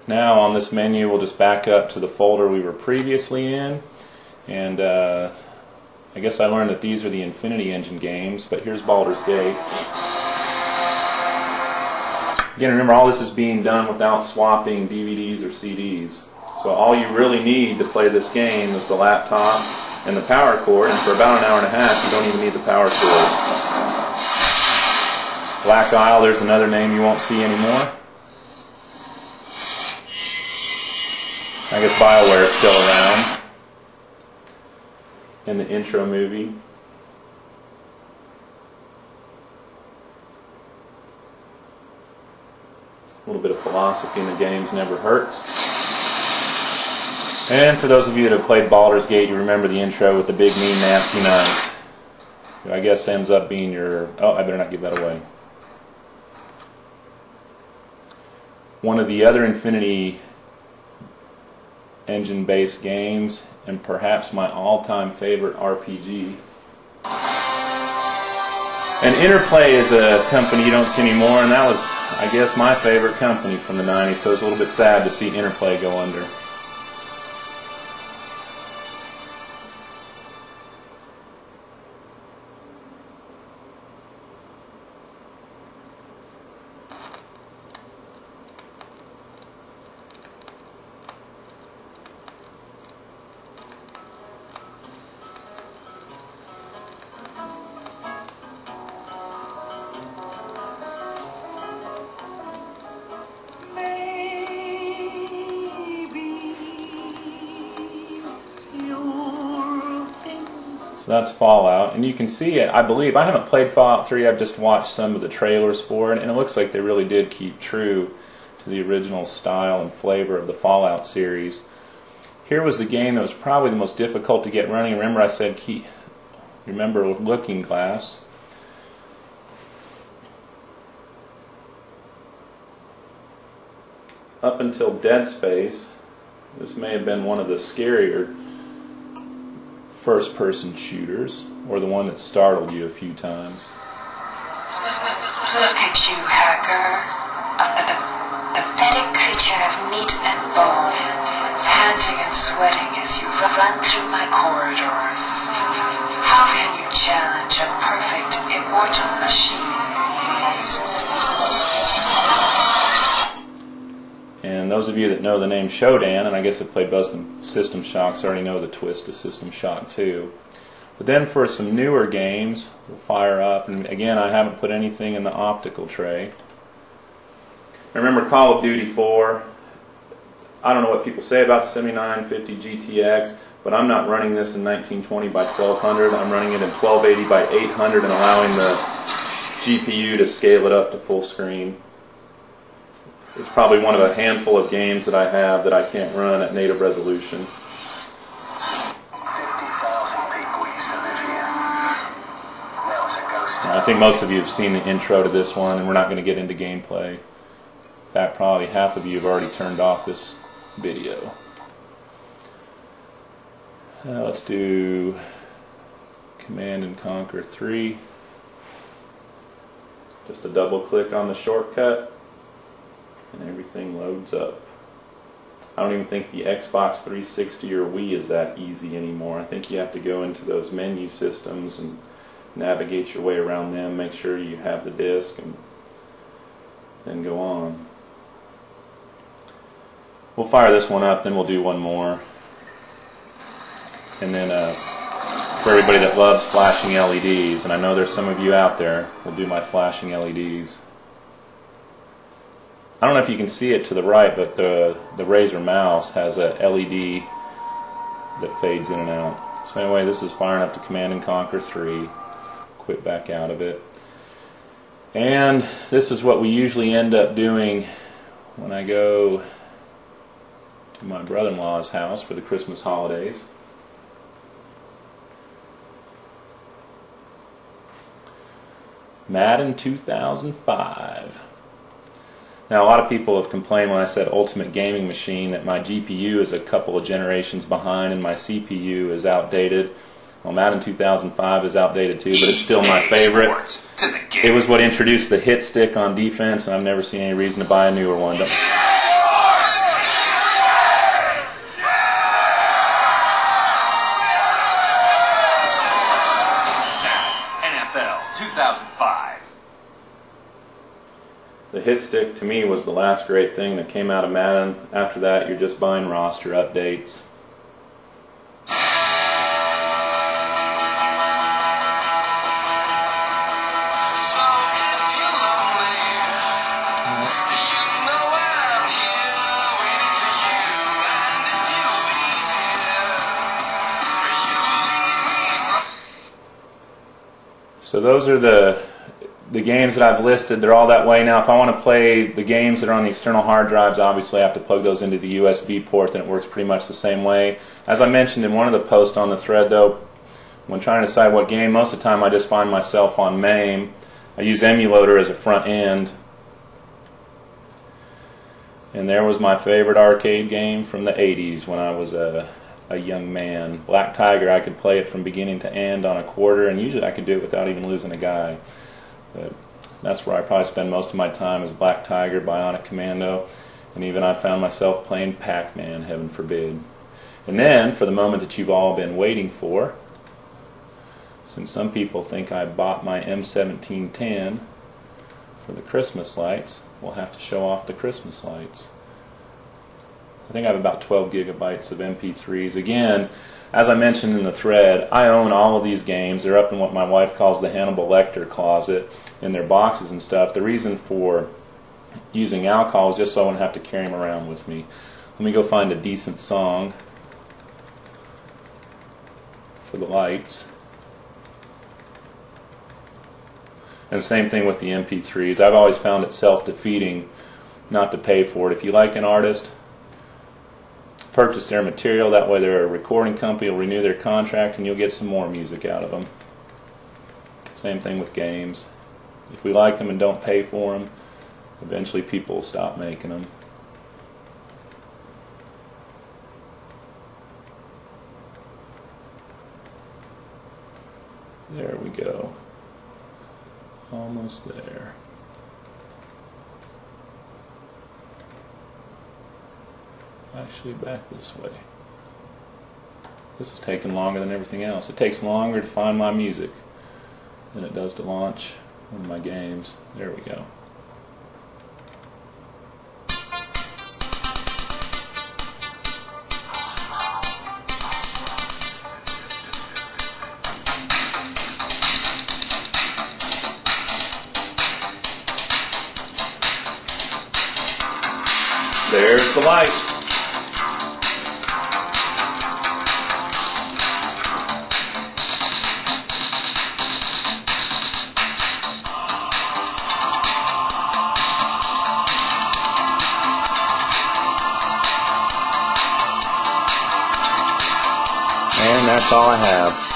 Now on this menu we'll just back up to the folder we were previously in, and I guess I learned that these are the Infinity Engine games, but here's Baldur's Gate. Again, remember, all this is being done without swapping DVDs or CDs. So all you really need to play this game is the laptop and the power cord, and for about an hour and a half you don't even need the power cord. Black Isle, there's another name you won't see anymore. I guess BioWare is still around in the intro movie. A little bit of philosophy in the games never hurts. And for those of you that have played Baldur's Gate, you remember the intro with the big, mean, nasty knight, who I guess ends up being your... Oh, I better not give that away. One of the other Infinity Engine-based games, and perhaps my all-time favorite RPG. And Interplay is a company you don't see anymore, and that was, I guess, my favorite company from the 90s, so it's a little bit sad to see Interplay go under. So that's Fallout, and you can see it, I believe. I haven't played Fallout 3, I've just watched some of the trailers for it, and it looks like they really did keep true to the original style and flavor of the Fallout series. Here was the game that was probably the most difficult to get running. Remember I said remember Looking Glass. Up until Dead Space, this may have been one of the scarier first-person shooters, or the one that startled you a few times. Look at you, hacker. A pathetic creature of meat and bone, panting and sweating as you run through my corridors. How can you challenge a perfect, immortal machine? And those of you that know the name Shodan, and I guess have played both System Shocks, already know the twist to System Shock 2. But then for some newer games, we'll fire up, and again, I haven't put anything in the optical tray. Remember Call of Duty 4. I don't know what people say about the 7950 GTX, but I'm not running this in 1920 by 1200. I'm running it in 1280 by 800 and allowing the GPU to scale it up to full screen. It's probably one of a handful of games that I have that I can't run at native resolution. 50,000 people used to live here. Now it's a ghost town. I think most of you have seen the intro to this one, and we're not going to get into gameplay. In fact, probably half of you have already turned off this video. Let's do Command and Conquer 3. Just a double click on the shortcut, and everything loads up. I don't even think the Xbox 360 or Wii is that easy anymore. I think you have to go into those menu systems and navigate your way around them, make sure you have the disc, and then go on. We'll fire this one up, then we'll do one more. And then for everybody that loves flashing LEDs, and I know there's some of you out there, we'll do my flashing LEDs. I don't know if you can see it to the right, but the Razer mouse has a LED that fades in and out. So anyway, this is firing up to Command and Conquer 3. Quit back out of it. And this is what we usually end up doing when I go to my brother-in-law's house for the Christmas holidays. Madden 2005. Now, a lot of people have complained when I said Ultimate Gaming Machine that my GPU is a couple of generations behind and my CPU is outdated. Well, Madden 2005 is outdated too, but it's still my favorite. It was what introduced the hit stick on defense, and I've never seen any reason to buy a newer one. hit stick to me was the last great thing that came out of Madden. After that, you're just buying roster updates. So those are the games that I've listed. They're all that way. Now if I want to play the games that are on the external hard drives, obviously I have to plug those into the USB port, then it works pretty much the same way. As I mentioned in one of the posts on the thread though, when trying to decide what game, most of the time I just find myself on MAME. I use Emulator as a front end. And there was my favorite arcade game from the 80s when I was a young man. Black Tiger, I could play it from beginning to end on a quarter, and usually I could do it without even losing a guy. But that's where I probably spend most of my time, is Black Tiger, Bionic Commando, and even I found myself playing Pac-Man, heaven forbid. And then, for the moment that you've all been waiting for, since some people think I bought my M1710 for the Christmas lights, we'll have to show off the Christmas lights. I think I have about 12 gigabytes of MP3s. Again, as I mentioned in the thread, I own all of these games. They're up in what my wife calls the Hannibal Lecter closet in their boxes and stuff. The reason for using alcohol is just so I wouldn't have to carry them around with me. Let me go find a decent song for the lights. And same thing with the MP3s. I've always found it self-defeating not to pay for it. If you like an artist, purchase their material. That way their recording company will renew their contract and you'll get some more music out of them. Same thing with games. If we like them and don't pay for them, eventually people will stop making them. There we go. Almost there. Actually, back this way. This is taking longer than everything else. It takes longer to find my music than it does to launch one of my games. There we go. There's the lights. And that's all I have.